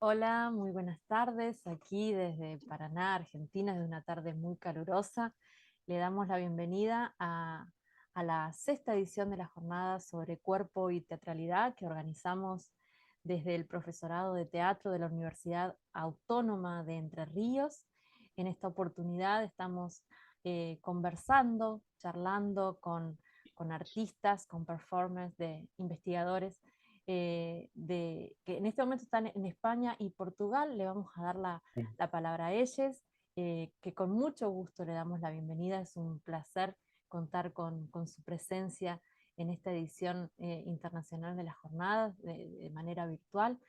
Hola, muy buenas tardes. Aquí desde Paraná, Argentina, de una tarde muy calurosa. Le damos la bienvenida a la sexta edición de la jornada sobre cuerpo y teatralidad que organizamos desde el Profesorado de Teatro de la Universidad Autónoma de Entre Ríos. En esta oportunidad estamos conversando, charlando con artistas, con performers, de investigadores que en este momento están en España y Portugal. Le vamos a dar la palabra a ellos, que con mucho gusto le damos la bienvenida. Es un placer contar con su presencia en esta edición internacional de las jornadas de manera virtual.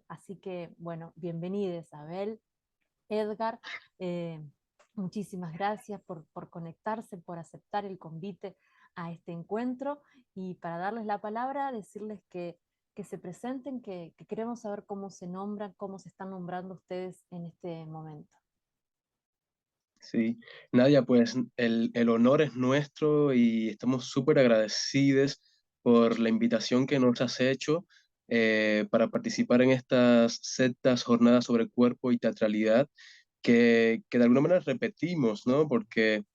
Así que, bueno, bienvenidos, Abel, Edgar. eh, Muchísimas gracias por conectarse, por aceptar el convite a este encuentro, y para darles la palabra, decirles que se presenten, que queremos saber cómo se nombran, cómo se están nombrando ustedes en este momento. Sí, Nadia, pues el honor es nuestro y estamos súper agradecidos por la invitación que nos has hecho para participar en estas sextas jornadas sobre cuerpo y teatralidad que de alguna manera repetimos, ¿no? Porque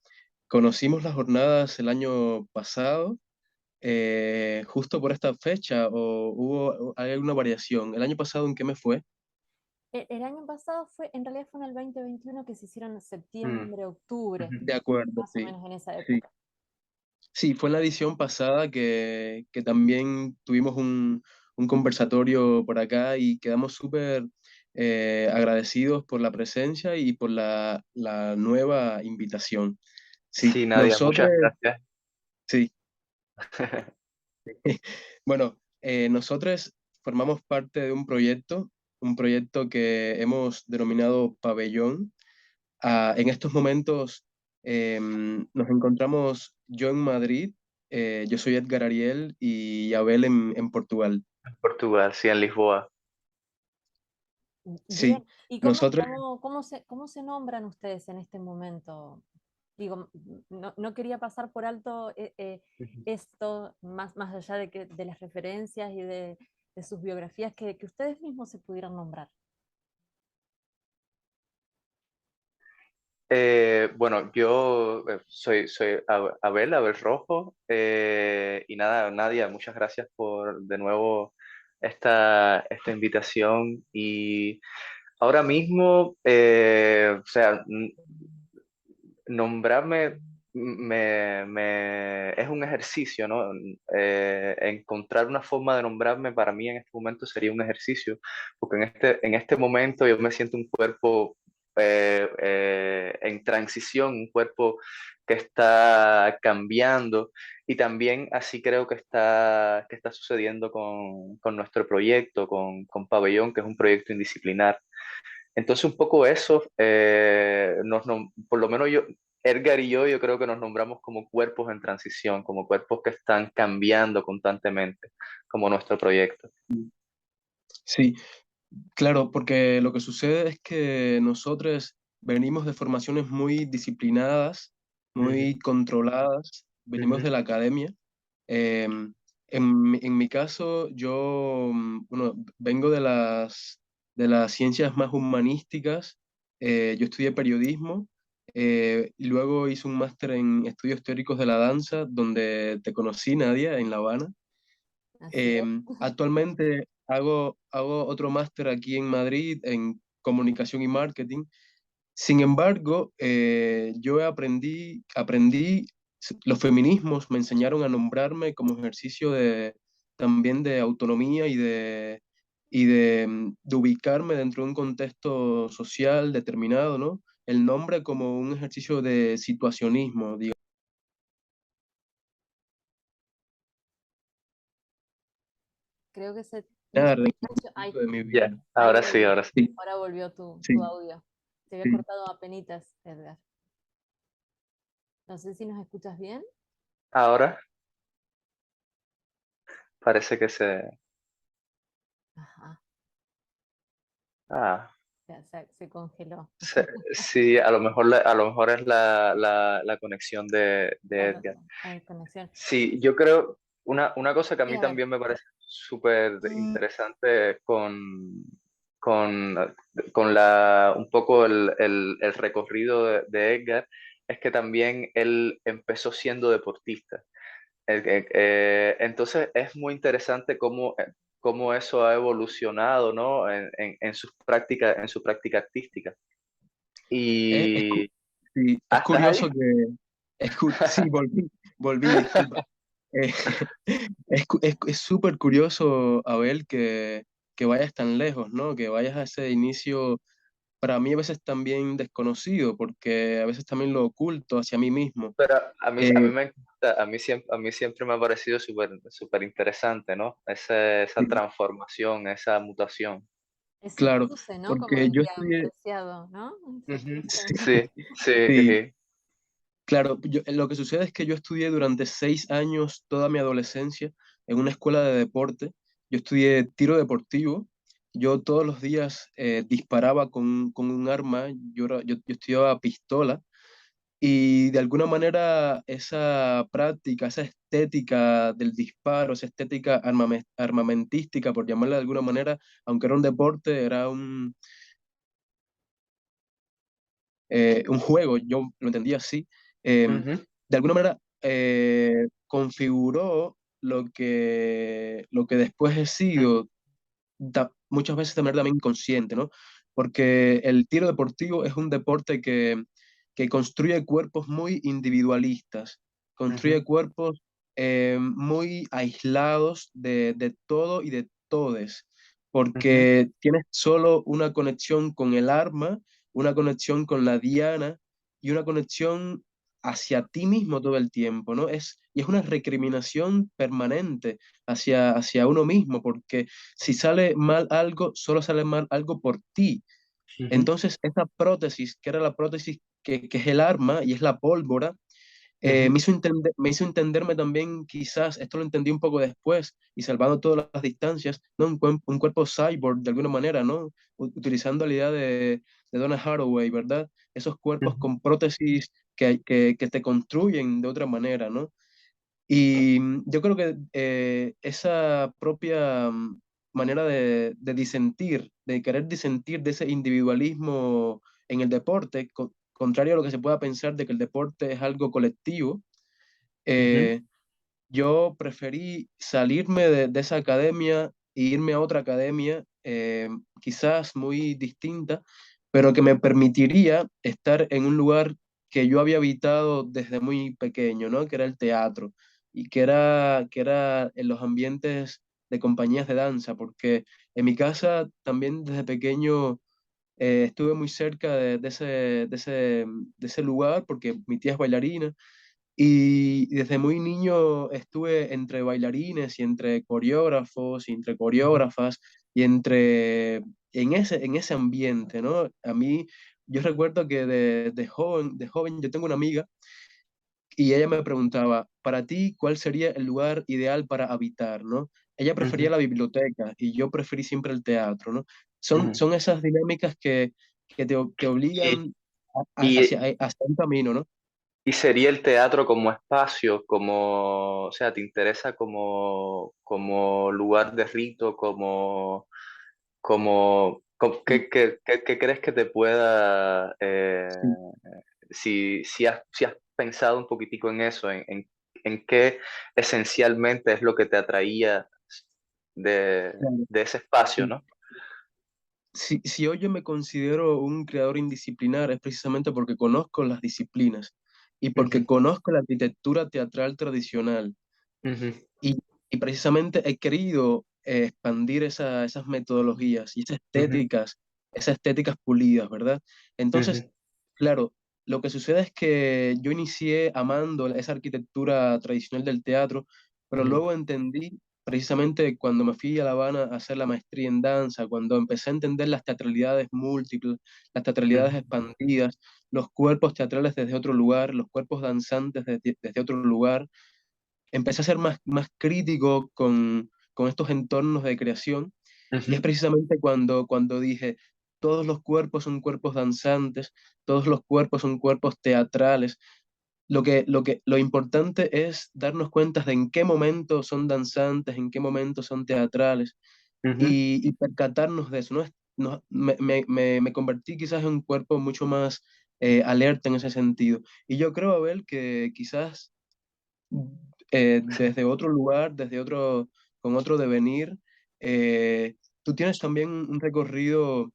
conocimos las jornadas el año pasado, justo por esta fecha, o hay alguna variación. ¿El año pasado en qué me fue? El año pasado en realidad fue en el 2021 que se hicieron en Mm, septiembre, octubre, ujú. De acuerdo, más o sí. menos en esa Sí. época. Sí, fue en la edición pasada que también tuvimos un conversatorio por acá y quedamos súper agradecidos por la presencia y por la nueva invitación. Sí, Sí, Nadia, nosotros, muchas gracias. sí, bueno, nosotros formamos parte de un proyecto que hemos denominado Pabellón. En estos momentos nos encontramos yo en Madrid, yo soy Edgar Ariel y Abel en Portugal. Portugal, sí, en Lisboa. Sí, Bien, ¿y nosotros, cómo se nombran ustedes en este momento? Digo, no quería pasar por alto Ujú. esto, más allá de las referencias y de sus biografías, que ustedes mismos se pudieran nombrar. Bueno, yo soy Abel Rojo, y nada, Nadia, muchas gracias por de nuevo esta invitación. Y ahora mismo, o sea, nombrarme es un ejercicio, ¿no? Encontrar una forma de nombrarme para mí en este momento sería un ejercicio, porque en este momento yo me siento un cuerpo en transición, un cuerpo que está cambiando, y también así creo que está sucediendo con nuestro proyecto, con Pabellón, que es un proyecto indisciplinar. Entonces, un poco eso, por lo menos yo, Edgar y yo creo que nos nombramos como cuerpos en transición, como cuerpos que están cambiando constantemente, como nuestro proyecto. sí, claro, porque lo que sucede es que nosotros venimos de formaciones muy disciplinadas, Ujú, muy controladas, venimos ujú. de la academia. Eh, en mi caso, yo, bueno, vengo de las ciencias más humanísticas. Yo estudié periodismo y luego hice un máster en estudios teóricos de la danza, donde te conocí, Nadia, en La Habana. Así es. Actualmente hago otro máster aquí en Madrid en comunicación y marketing. Sin embargo, aprendí, los feminismos me enseñaron a nombrarme como ejercicio también de autonomía y de ubicarme dentro de un contexto social determinado, ¿no? El nombre como un ejercicio de situacionismo, digamos. Creo que no sé, En un ay, punto de mi vida. Ya, ahora sí, ahora sí. Sí, ahora volvió tu sí, audio. Se había sí. cortado apenitas, Edgar. No sé si nos escuchas bien. Ahora parece que se... Ajá, Ah, ya se congeló. sí, a lo mejor es la conexión de Claro, Edgar. hay conexión. Sí, yo creo, una cosa que a Y mí a ver, también me parece súper interesante con, un poco el recorrido de Edgar es que también él empezó siendo deportista. Entonces es muy interesante cómo eso ha evolucionado, ¿no? En sus prácticas, en su práctica artística. Es, es cu- Y sí, es ¿estás curioso ahí? que... sí, volví, disculpa. Eh, es súper curioso, Abel, que vayas tan lejos, ¿no? Que vayas a ese inicio, para mí a veces también desconocido, porque a veces también lo oculto hacia mí mismo. Pero a mí Eh, me encanta, a mí siempre me ha parecido súper interesante, ¿no? Esa sí, transformación, esa mutación. Ese claro, cruce, ¿no? Como porque yo decía estudié, Preciado, ¿no? Ese Ujú. cruce. Sí, sí, sí. claro, lo que sucede es que yo estudié durante 6 años toda mi adolescencia en una escuela de deporte. Yo estudié tiro deportivo. Yo todos los días disparaba con un arma. Yo estudiaba pistola. Y de alguna manera esa práctica, esa estética del disparo, esa estética armamentística, por llamarla de alguna manera, aunque era un deporte, era un juego, yo lo entendía así, Ujú, de alguna manera configuró lo que después he sido, muchas veces de manera también inconsciente, ¿no? Porque el tiro deportivo es un deporte que construye cuerpos muy individualistas, ujú, construye cuerpos muy aislados de todo y de todes, ujú, porque tienes solo una conexión con el arma, una conexión con la diana y una conexión hacia ti mismo todo el tiempo, ¿no? Y es una recriminación permanente hacia uno mismo, porque si sale mal algo, solo sale mal algo por ti. ujú, Entonces, esa prótesis, que era la prótesis que es el arma y es la pólvora, ujú, me hizo entenderme también, quizás, esto lo entendí un poco después, y salvando todas las distancias, ¿no? Un cuerpo cyborg de alguna manera, ¿no? Utilizando la idea de Donna Haraway, ¿verdad? Esos cuerpos ujú, con prótesis que te construyen de otra manera, ¿no? Y yo creo que esa propia manera de disentir, de querer disentir de ese individualismo en el deporte, contrario a lo que se pueda pensar de que el deporte es algo colectivo, ujú, eh, yo preferí salirme de esa academia e irme a otra academia, quizás muy distinta, pero que me permitiría estar en un lugar que yo había habitado desde muy pequeño, ¿no? Que era el teatro y que era en los ambientes de compañías de danza, porque en mi casa también desde pequeño estuve muy cerca de ese lugar porque mi tía es bailarina y desde muy niño estuve entre bailarines y entre coreógrafos y entre ujú, coreógrafas y en ese ambiente, ¿no? A mí, yo recuerdo que de joven yo tengo una amiga y ella me preguntaba, para ti, ¿cuál sería el lugar ideal para habitar, ¿no? Ella prefería ujú, la biblioteca y yo preferí siempre el teatro, ¿no? ujú. Son esas dinámicas que te Y, obligan y, hacia un camino, ¿no? y sería el teatro como espacio, o sea, ¿te interesa como lugar de rito, Sí, qué crees que te pueda, sí. si has pensado un poquitico en eso, en qué esencialmente es lo que te atraía Claro. de ese espacio, ¿no? Si hoy yo me considero un creador indisciplinar es precisamente porque conozco las disciplinas y porque Ujú, conozco la arquitectura teatral tradicional ujú, y, y precisamente he querido expandir esas metodologías y ujú, esas estéticas pulidas, ¿verdad? Entonces, ujú, claro, lo que sucede es que yo inicié amando esa arquitectura tradicional del teatro, pero ujú, luego entendí, precisamente cuando me fui a La Habana a hacer la maestría en danza, cuando empecé a entender las teatralidades múltiples, las teatralidades ujú, expandidas, los cuerpos teatrales desde otro lugar, los cuerpos danzantes desde otro lugar, empecé a ser más crítico con estos entornos de creación y es ujú, precisamente cuando dije, todos los cuerpos son cuerpos danzantes, todos los cuerpos son cuerpos teatrales. Lo importante es darnos cuenta de en qué momento son danzantes, en qué momento son teatrales ujú, y percatarnos de eso, ¿no? me convertí quizás en un cuerpo mucho más alerta en ese sentido. Y yo creo, Abel, que quizás desde otro lugar, con otro devenir, tú tienes también un recorrido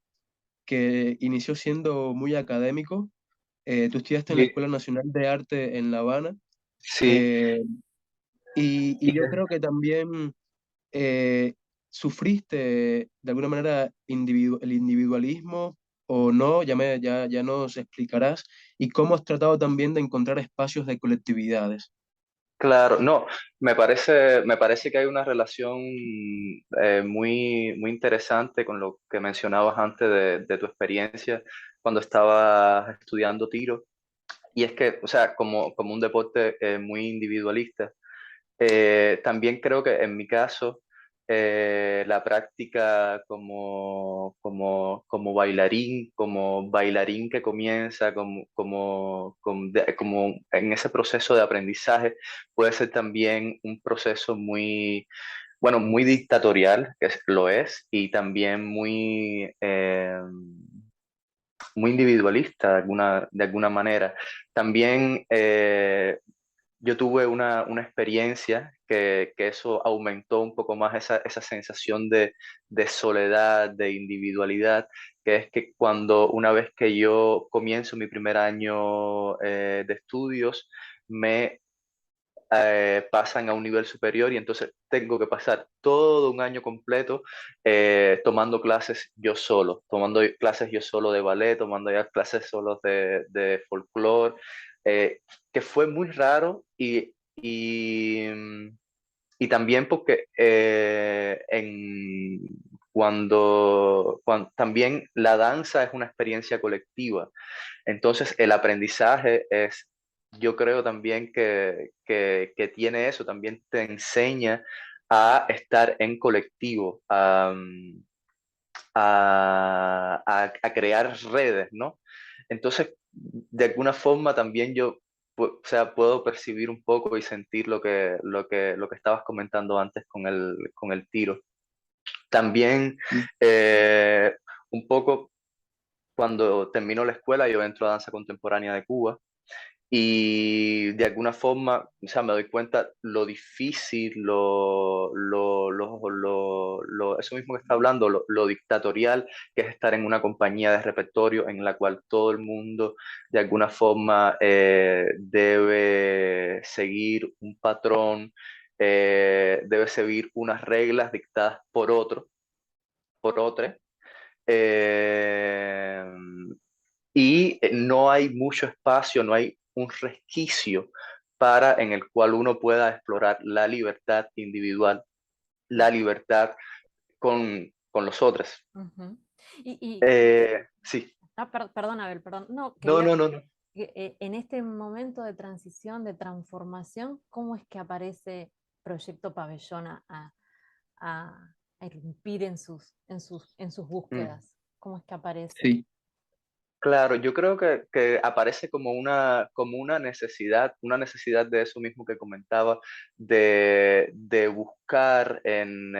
que inició siendo muy académico. Tú estudiaste en la Sí, Escuela Nacional de Arte en La Habana, sí, eh, y y yo creo que también eh, sufriste de alguna manera el individualismo o no, ya nos explicarás, y cómo has tratado también de encontrar espacios de colectividades. claro, no, me parece que hay una relación muy interesante con lo que mencionabas antes de tu experiencia cuando estabas estudiando tiro. Y es que, o sea, como un deporte muy individualista, también creo que en mi caso, la práctica como bailarín que comienza, como en ese proceso de aprendizaje, puede ser también un proceso muy, bueno, muy dictatorial, lo es, y también muy individualista de alguna manera. También yo tuve una experiencia que eso aumentó un poco más esa sensación de soledad, de individualidad, que es que cuando una vez que yo comienzo mi primer año de estudios, me pasan a un nivel superior y entonces tengo que pasar todo un año completo tomando clases yo solo, tomando clases yo solo de ballet, tomando ya clases solo de folclore, que fue muy raro y también porque también la danza es una experiencia colectiva. Entonces, el aprendizaje es, yo creo también que tiene eso, también te enseña a estar en colectivo, a crear redes, ¿no? Entonces, de alguna forma también yo, o sea, puedo percibir un poco y sentir lo que estabas comentando antes con el tiro. También, eh, un poco cuando termino la escuela, yo entro a Danza Contemporánea de Cuba y de alguna forma, o sea, me doy cuenta lo difícil, eso mismo que está hablando, lo dictatorial que es estar en una compañía de repertorio en la cual todo el mundo de alguna forma debe seguir un patrón, debe seguir unas reglas dictadas por otro. Eh, y no hay mucho espacio, no hay un resquicio en el cual uno pueda explorar la libertad individual, la libertad con los otros. Ujú. Y, Sí, perdón, Abel, perdón. No, no, quería no, no, no. que, en este momento de transición, de transformación, ¿cómo es que aparece Proyecto Pabellón a irrumpir en sus Mm. búsquedas? ¿Cómo es que aparece? Sí, Claro, yo creo que aparece como una necesidad de eso mismo que comentaba, de buscar en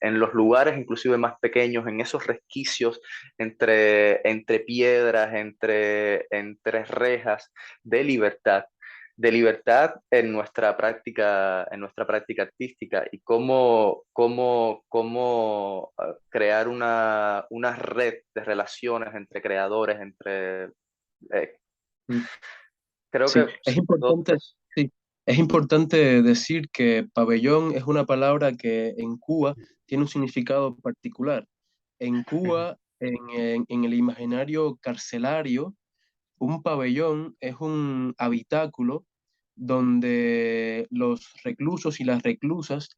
los lugares inclusive más pequeños, en esos resquicios entre piedras, entre rejas de libertad en nuestra práctica artística y cómo crear una red de relaciones entre creadores, eh, mm, creo sí, que sí, todo eso. sí, es importante decir que pabellón es una palabra que en Cuba tiene un significado particular. En Ujú, Cuba, en el imaginario carcelario, un pabellón es un habitáculo donde los reclusos y las reclusas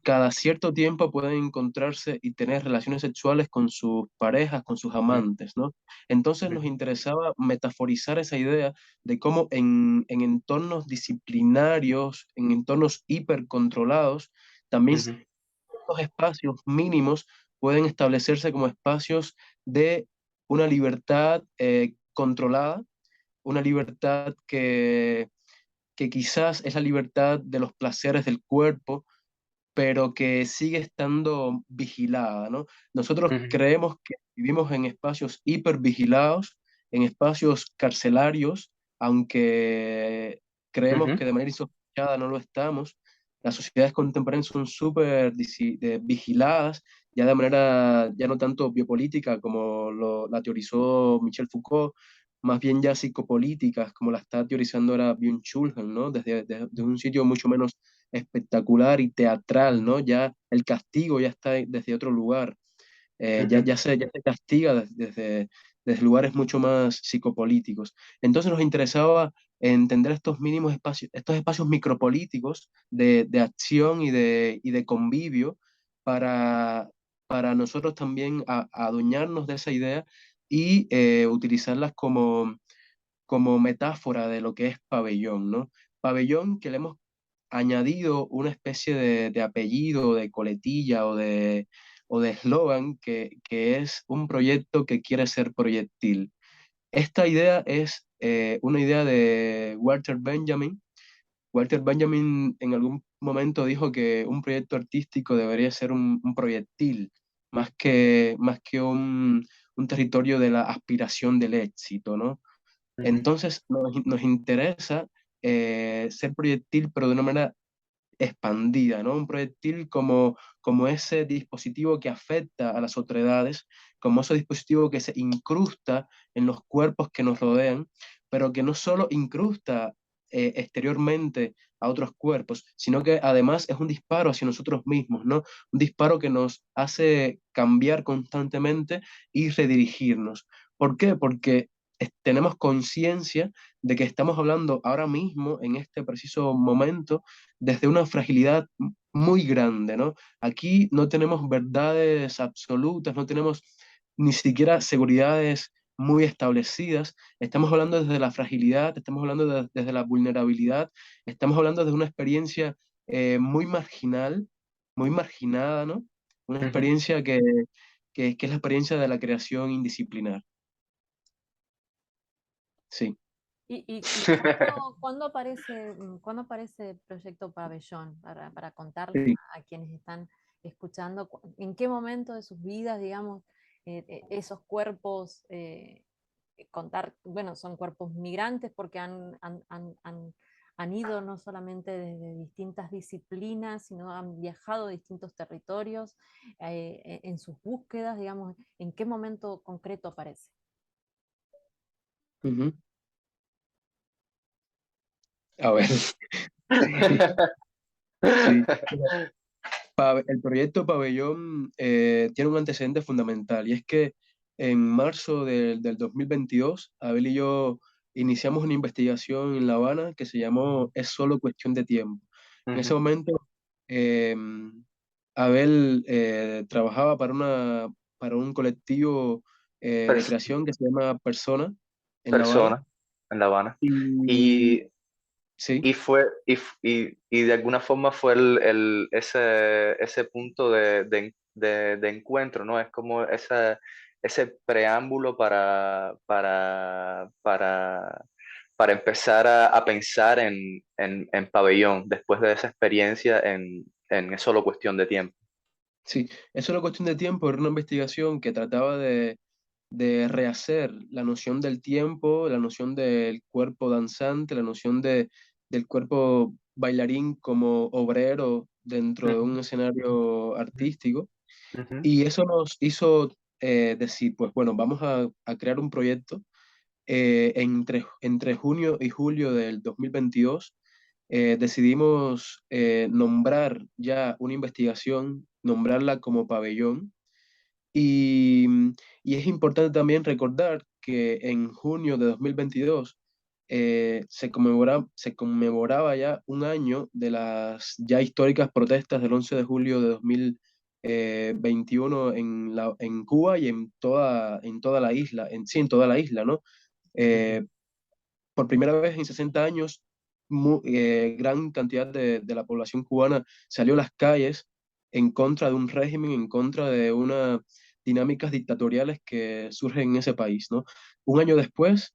cada cierto tiempo pueden encontrarse y tener relaciones sexuales con sus parejas, con sus ujú, amantes, ¿no? Entonces nos ujú, interesaba metaforizar esa idea de cómo en entornos disciplinarios, en entornos hipercontrolados, también ujú, estos espacios mínimos pueden establecerse como espacios de una libertad controlada, una libertad que quizás es la libertad de los placeres del cuerpo, pero que sigue estando vigilada, ¿no? Nosotros Ujú, creemos que vivimos en espacios hipervigilados, en espacios carcelarios, aunque creemos ujú, que de manera insospechada no lo estamos. Las sociedades contemporáneas son súper vigiladas, ya de manera, ya no tanto biopolítica como la teorizó Michel Foucault, más bien ya psicopolíticas, como la está teorizando ahora Byung-Chul Han, ¿no? Desde un sitio mucho menos espectacular y teatral, ¿no? Ya el castigo ya está desde otro lugar, ujú, ya se castiga desde lugares mucho más psicopolíticos. Entonces nos interesaba entender estos mínimos espacios, estos espacios micropolíticos de acción y de convivio para, para nosotros también adueñarnos de esa idea y utilizarlas como metáfora de lo que es pabellón, ¿no? Pabellón que le hemos añadido una especie de apellido, de coletilla o de eslogan que es un proyecto que quiere ser proyectil. Esta idea es una idea de Walter Benjamin. Walter Benjamin en algún momento dijo que un proyecto artístico debería ser un proyectil, más que un territorio de la aspiración del éxito, ¿no? ujú, Entonces nos interesa ser proyectil, pero de una manera expandida, ¿no? Un proyectil como ese dispositivo que afecta a las otredades, como ese dispositivo que se incrusta en los cuerpos que nos rodean, pero que no solo incrusta exteriormente a otros cuerpos, sino que además es un disparo hacia nosotros mismos, ¿no? Un disparo que nos hace cambiar constantemente y redirigirnos. ¿Por qué? Porque tenemos conciencia de que estamos hablando ahora mismo, en este preciso momento, desde una fragilidad muy grande, ¿no? Aquí no tenemos verdades absolutas, no tenemos ni siquiera seguridades muy establecidas. Estamos hablando desde la fragilidad, estamos hablando desde la vulnerabilidad, estamos hablando de una experiencia muy marginal, muy marginada, ¿no? Una ujú. experiencia que es la experiencia de la creación indisciplinar. Sí. ¿Y cuándo aparece el proyecto Pabellón? Para contarles Sí. a quienes están escuchando, en qué momento de sus vidas, digamos, esos cuerpos, contar, bueno, son cuerpos migrantes porque han ido no solamente desde distintas disciplinas, sino han viajado a distintos territorios en sus búsquedas, digamos, ¿en qué momento concreto aparece? Ujú. A ver, sí. El proyecto Pabellón tiene un antecedente fundamental y es que en marzo del 2022, Abel y yo iniciamos una investigación en La Habana que se llamó Es solo cuestión de tiempo. En ese Ujú. momento, eh, Abel trabajaba para un colectivo de Pers- creación que se llama Persona en La Habana. Persona en La Habana. Y Y, sí. y fue, y de alguna forma fue ese punto de encuentro, ¿no? Es como ese preámbulo para empezar a pensar en pabellón, después de esa experiencia en Es solo cuestión de tiempo. Sí, es solo cuestión de tiempo, era una investigación que trataba de rehacer la noción del tiempo, la noción del cuerpo danzante, la noción del cuerpo bailarín como obrero dentro de un Ujú, escenario artístico. ujú, Y eso nos hizo decir, pues bueno, vamos a crear un proyecto entre junio y julio del 2022 decidimos nombrar ya una investigación, nombrarla como pabellón. Y, y es importante también recordar que en junio de 2022 se conmemoraba ya un año de las ya históricas protestas del 11 de julio de 2021 en Cuba y en toda la isla, sí, en toda la isla, ¿no? ujú, Eh, por primera vez en 60 años, gran cantidad de la población cubana salió a las calles en contra de un régimen, en contra de unas dinámicas dictatoriales que surgen en ese país, ¿no? Un año después,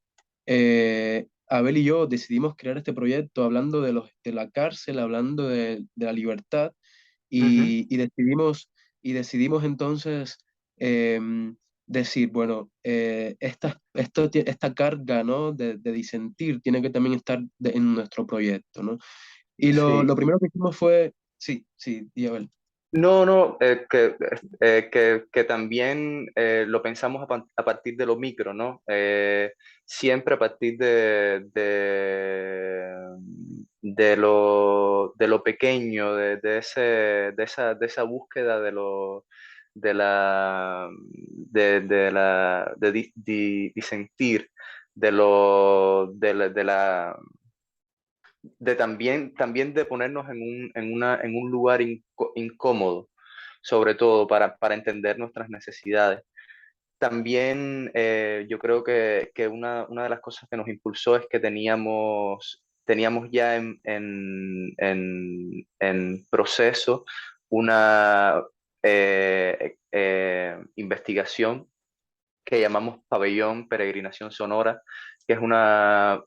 Abel y yo decidimos crear este proyecto hablando de la cárcel, hablando de la libertad, Ujú. y decidimos entonces decir, bueno, esta carga, ¿no? de disentir tiene que también estar en nuestro proyecto, ¿no? Y lo Sí. primero que hicimos fue, sí, sí, Diabel. No, no, que también lo pensamos a partir de lo micro, ¿no? Siempre a partir de lo pequeño, de esa búsqueda de disentir, de también de ponernos en un lugar incómodo, sobre todo para entender nuestras necesidades. También yo creo que una de las cosas que nos impulsó es que teníamos ya en proceso una investigación que llamamos Pabellón Peregrinación Sonora, que es una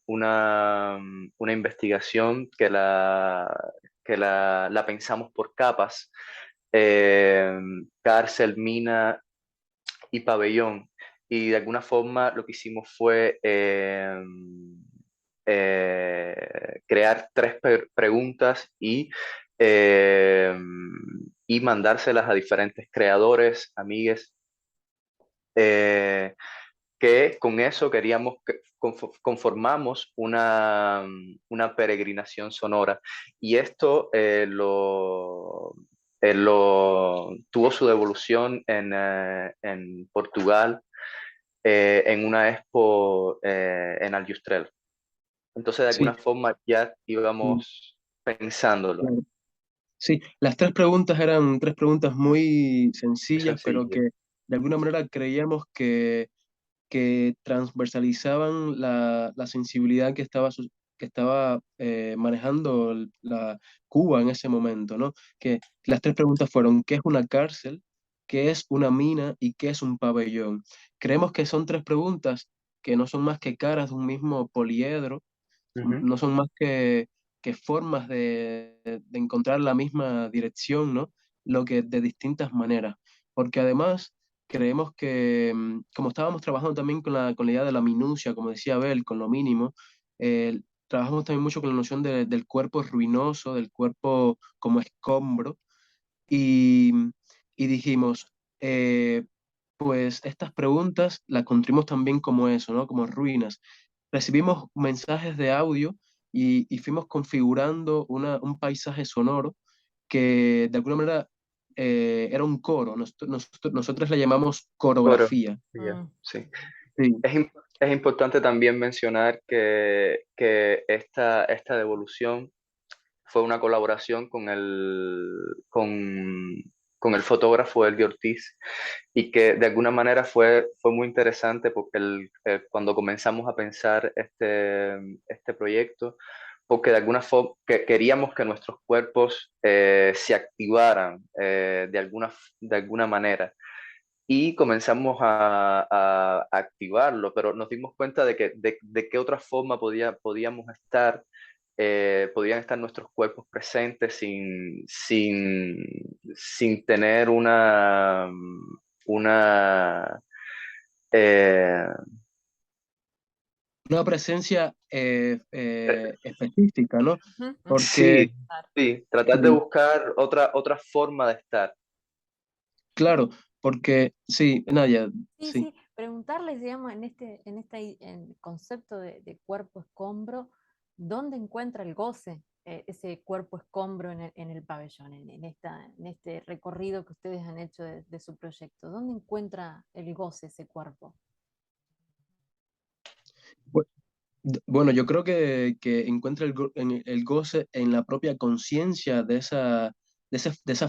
investigación que la pensamos por capas, cárcel, mina y pabellón. Y de alguna forma lo que hicimos fue crear tres preguntas eh, y mandárselas a diferentes creadores, amigues, eh, que con eso queríamos que conformamos una peregrinación sonora. Y esto tuvo su devolución en Portugal, en una expo en Aljustrel. Entonces, de alguna Sí, forma ya mm, íbamos pensándolo. claro. Sí, las tres preguntas eran tres preguntas muy Muy sencillas, pero sencillo. que de alguna manera creíamos que transversalizaban la sensibilidad que estaba manejando la Cuba en ese momento, ¿no? Que las tres preguntas fueron, ¿qué es una cárcel? ¿Qué es una mina? ¿Y qué es un pabellón? Creemos que son tres preguntas que no son más que caras de un mismo poliedro, Ujú. no son más que formas de encontrar la misma dirección, ¿no? Lo que de distintas maneras. Porque además creemos que, como estábamos trabajando también con la idea de la minucia, como decía Abel, con lo mínimo, trabajamos también mucho con la noción del cuerpo ruinoso, del cuerpo como escombro, y, y dijimos, pues estas preguntas las construimos también como eso, ¿no? Como ruinas. Recibimos mensajes de audio y fuimos configurando un paisaje sonoro que de alguna manera era un coro. Nosotros le llamamos Oro. coreografía. Ya, Mm, sí. Sí, Es importante también mencionar que esta devolución fue una colaboración con el fotógrafo Elvio Ortiz, y que de alguna manera fue muy interesante porque cuando comenzamos a pensar este proyecto, porque de alguna forma queríamos que nuestros cuerpos se activaran de alguna manera, y comenzamos a activarlo, pero nos dimos cuenta de qué otra forma podíamos podían estar nuestros cuerpos presentes sin tener una eh, una presencia específica, ¿no? ujú, ujú. Porque, sí, Claro. sí, tratar de sí, buscar otra forma de estar. claro, porque, sí, Nadia, Sí, sí. sí, preguntarles, digamos, en concepto de cuerpo escombro, ¿dónde encuentra el goce ese cuerpo escombro en el pabellón, en este recorrido que ustedes han hecho de su proyecto? ¿Dónde encuentra el goce ese cuerpo? Bueno, yo creo que encuentra el goce en la propia conciencia de esa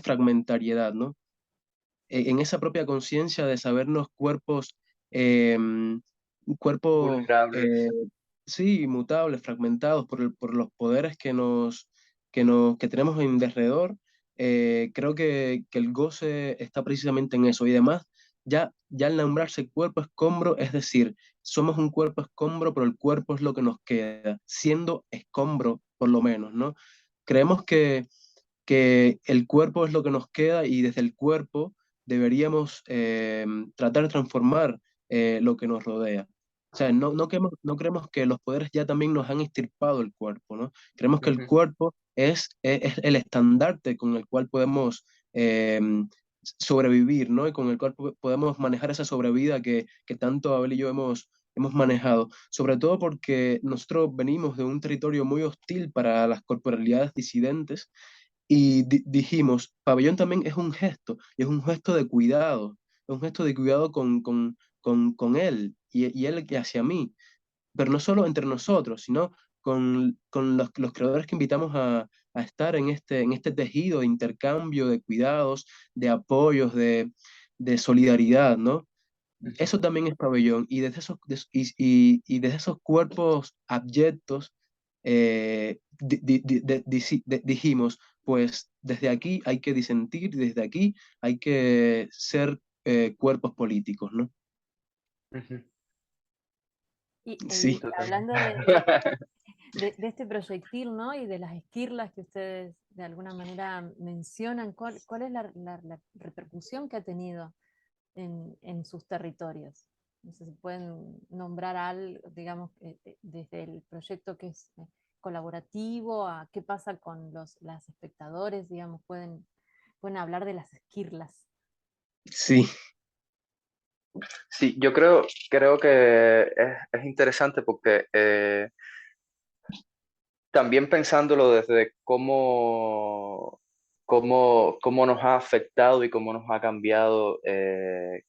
fragmentariedad, ¿no? En esa propia conciencia de sabernos cuerpos, Vulnerables. sí, inmutables, fragmentados por los poderes que tenemos en derredor. Creo que el goce está precisamente en eso. Y además, ya al nombrarse cuerpo escombro, es decir, somos un cuerpo escombro, pero el cuerpo es lo que nos queda, siendo escombro por lo menos, ¿no? Creemos que el cuerpo es lo que nos queda y desde el cuerpo deberíamos tratar de transformar lo que nos rodea. O sea, no creemos que los poderes ya también nos han extirpado el cuerpo, ¿no? Creemos que el Ujú, cuerpo es el estandarte con el cual podemos eh, sobrevivir, ¿no? Y con el cual podemos manejar esa sobrevida que tanto Abel y yo hemos manejado, sobre todo porque nosotros venimos de un territorio muy hostil para las corporalidades disidentes y dijimos, pabellón también es un gesto, y es un gesto de cuidado, es un gesto de cuidado con él y él hacia mí, pero no solo entre nosotros, sino con los creadores que invitamos a estar en este tejido de intercambio, de cuidados, de apoyos, de solidaridad, ¿no? ujú. Eso también es pabellón. Y desde y desde esos cuerpos abyectos dijimos, pues desde aquí hay que disentir, desde aquí hay que ser cuerpos políticos, ¿no? Y, Sí, y Totalmente. hablando de este proyectil, ¿no? Y de las esquirlas que ustedes de alguna manera mencionan, ¿cuál es la repercusión que ha tenido en sus territorios? No sé si pueden nombrar algo, digamos, desde el proyecto que es colaborativo, a qué pasa con las espectadores, digamos, pueden hablar de las esquirlas. sí, Sí, yo creo que es interesante porque también pensándolo desde cómo nos ha afectado y cómo nos ha cambiado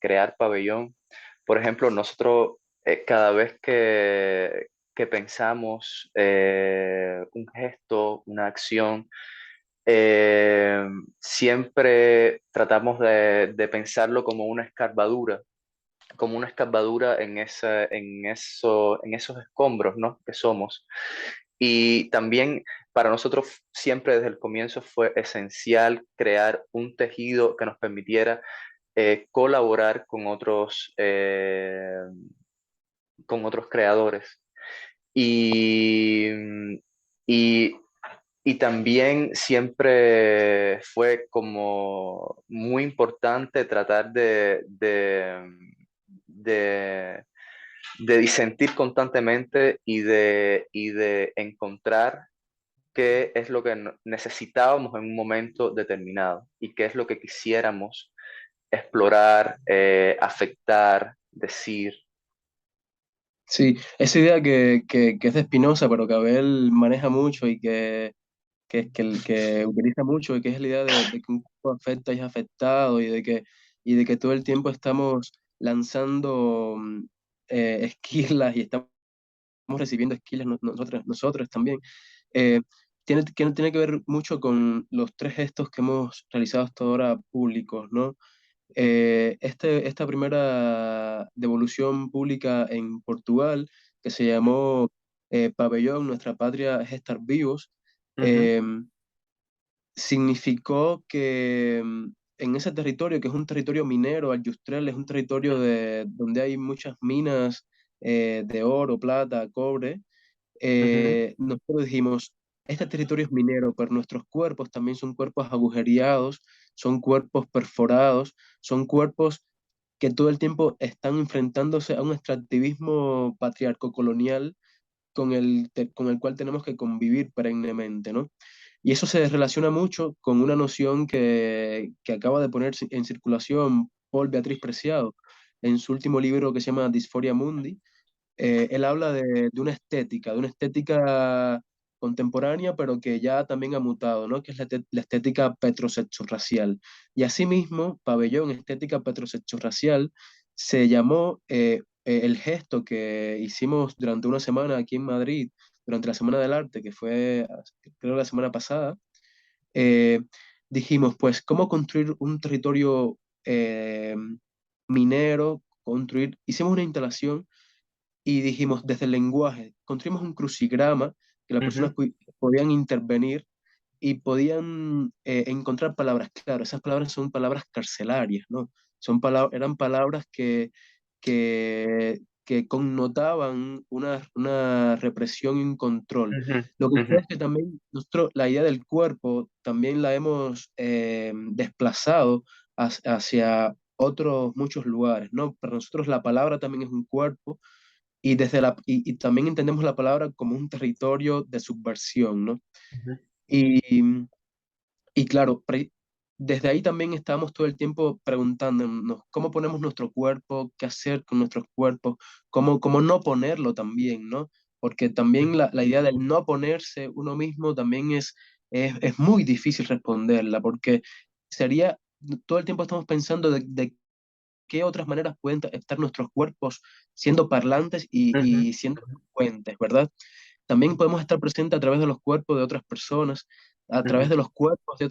crear pabellón. Por ejemplo, nosotros cada vez que pensamos un gesto, una acción, siempre tratamos de pensarlo como una escarbadura en esos escombros, ¿no? Que somos. Y también para nosotros siempre desde el comienzo fue esencial crear un tejido que nos permitiera colaborar con otros creadores. Y, y, y también siempre fue como muy importante tratar de, de disentir constantemente y de encontrar qué es lo que necesitábamos en un momento determinado y qué es lo que quisiéramos explorar, afectar, decir. sí. Esa idea que es de Spinoza, pero que Abel maneja mucho y que utiliza mucho, y que es la idea de que un cuerpo afecta y es afectado, y de que todo el tiempo estamos lanzando esquilas y estamos recibiendo esquilas nosotros también. Eh, tiene que ver mucho con los tres gestos que hemos realizado hasta ahora públicos, ¿no? Esta primera devolución pública en Portugal, que se llamó Pabellón, Nuestra Patria es Estar Vivos, Ujú, eh, significó que en ese territorio, que es un territorio minero, Ayustrel, es un territorio donde hay muchas minas de oro, plata, cobre, ujú, nosotros dijimos, este territorio es minero, pero nuestros cuerpos también son cuerpos agujereados, son cuerpos perforados, son cuerpos que todo el tiempo están enfrentándose a un extractivismo patriarco colonial con el cual tenemos que convivir perennemente, ¿no? Y eso se relaciona mucho con una noción que acaba de poner en circulación Paul Beatriz Preciado en su último libro que se llama Disforia Mundi. Él habla de una estética contemporánea, pero que ya también ha mutado, ¿no? Que es la estética petrosexorracial. Y asimismo, Pabellón, estética petrosexorracial, se llamó el gesto que hicimos durante una semana aquí en Madrid, durante la Semana del Arte, que fue, creo, la semana pasada. eh, Dijimos, pues, ¿cómo construir un territorio minero? Hicimos una instalación y dijimos, desde el lenguaje, construimos un crucigrama que las personas ujú, podían intervenir y podían encontrar palabras. Claro, esas palabras son palabras carcelarias, ¿no? Eran palabras que que connotaban una represión y un control. Ujú, Lo que ujú, sucede es que también nosotros la idea del cuerpo también la hemos desplazado hacia otros muchos lugares, ¿no? Para nosotros la palabra también es un cuerpo y, y también entendemos la palabra como un territorio de subversión, ¿no? ujú, Y, y claro, desde ahí también estamos todo el tiempo preguntándonos cómo ponemos nuestro cuerpo, qué hacer con nuestros cuerpos, cómo no ponerlo también, ¿no? Porque también la idea del no ponerse uno mismo también es muy difícil responderla, porque sería, todo el tiempo estamos pensando de qué otras maneras pueden estar nuestros cuerpos siendo parlantes ujú, y siendo fuentes, ¿verdad? También podemos estar presentes a través de los cuerpos de otras personas, a través ujú. de los cuerpos de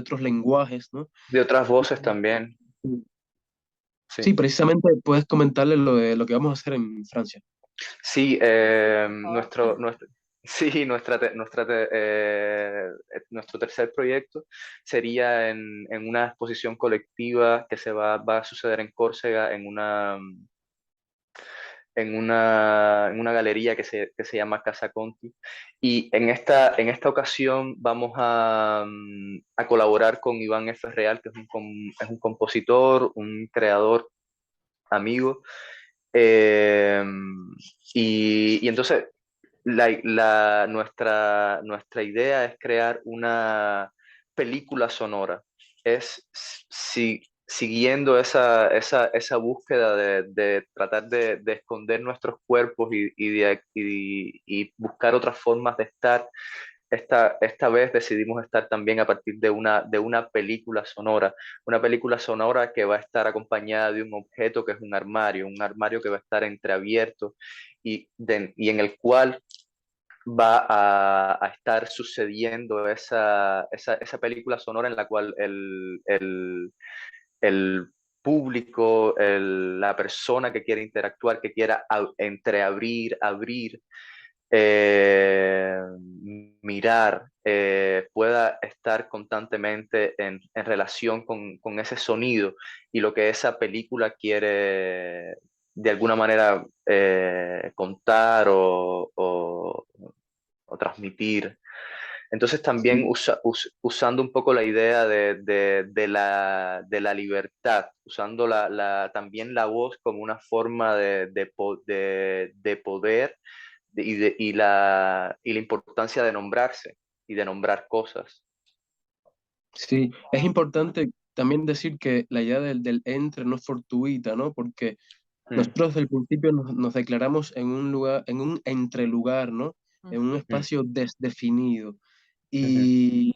otros lenguajes, ¿no? De otras Y- voces también, Sí, sí. precisamente puedes comentarle lo de lo que vamos a hacer en Francia. Sí, Sí, por favor. sí, nuestro tercer proyecto sería en una exposición colectiva que va a suceder en Córcega en una galería que se llama Casa Conti. Y en esta ocasión vamos a colaborar con Iván F. Real, que es un compositor, un creador, amigo. Eh, y entonces nuestra idea es crear una película sonora. Es siguiendo esa búsqueda de tratar de esconder nuestros cuerpos y buscar otras formas de estar. Esta vez decidimos estar también a partir de una película sonora que va a estar acompañada de un objeto que es un armario que va a estar entreabierto y en el cual va a estar sucediendo esa película sonora en la cual el público, la persona que quiere interactuar, que quiera entreabrir, abrir, eh, mirar, pueda estar constantemente en relación con ese sonido y lo que esa película quiere de alguna manera contar o transmitir. Entonces también Sí, usando un poco la idea de la libertad, usando también la voz como una forma de poder y la importancia de nombrarse y de nombrar cosas. sí, es importante también decir que la idea del entre no es fortuita, ¿no? Porque Mm, nosotros desde el principio nos declaramos en un lugar, en un entrelugar, ¿no? En un Ujú. mm, espacio desdefinido. ujú, Y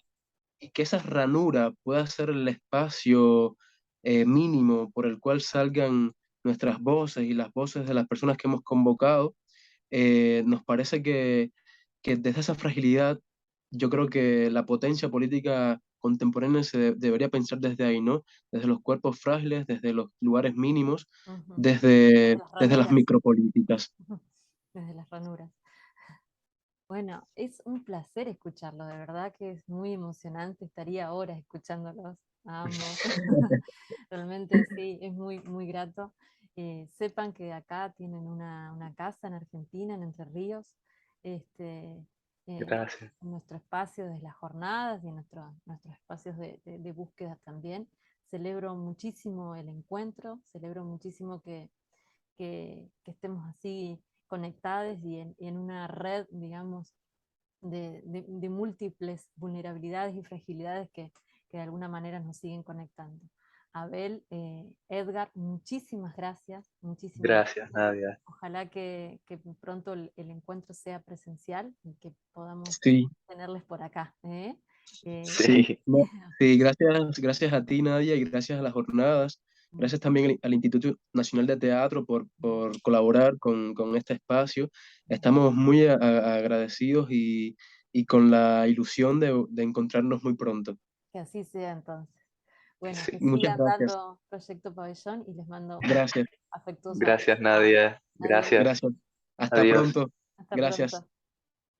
que esa ranura pueda ser el espacio mínimo por el cual salgan nuestras voces y las voces de las personas que hemos convocado, nos parece que desde esa fragilidad, yo creo que la potencia política contemporánea debería pensar desde ahí, ¿no? Desde los cuerpos frágiles, desde los lugares mínimos, Ujú. Desde las desde las ranuras. micropolíticas. Desde las ranuras. Bueno, es un placer escucharlo, de verdad que es muy emocionante, estaría horas escuchándolos a ambos. Realmente sí, es muy, muy grato. Sepan que acá tienen una casa en Argentina, en Entre Ríos, este, gracias. nuestro espacio de las jornadas y nuestros espacios de búsqueda también. Celebro muchísimo el encuentro, celebro muchísimo que estemos así conectados y en una red, digamos, de múltiples vulnerabilidades y fragilidades que de alguna manera nos siguen conectando. Abel, Edgar, muchísimas gracias, muchísimas Gracias, gracias. Nadia. Ojalá que pronto el encuentro sea presencial y que podamos Sí, tenerles por acá. ¿Eh? Eh, sí, Sí, no, sí, gracias a ti, Nadia, y gracias a las jornadas. Gracias también al Instituto Nacional de Teatro por colaborar con este espacio. Estamos muy agradecidos y con la ilusión de encontrarnos muy pronto. que así sea entonces. Bueno, sí. que Muchas sigan gracias. dando Proyecto Pabellón y les mando un Gracias, afectuoso abrazo. Gracias, Nadia. Adiós. Gracias. gracias. Hasta Adiós. pronto. Hasta Gracias. pronto.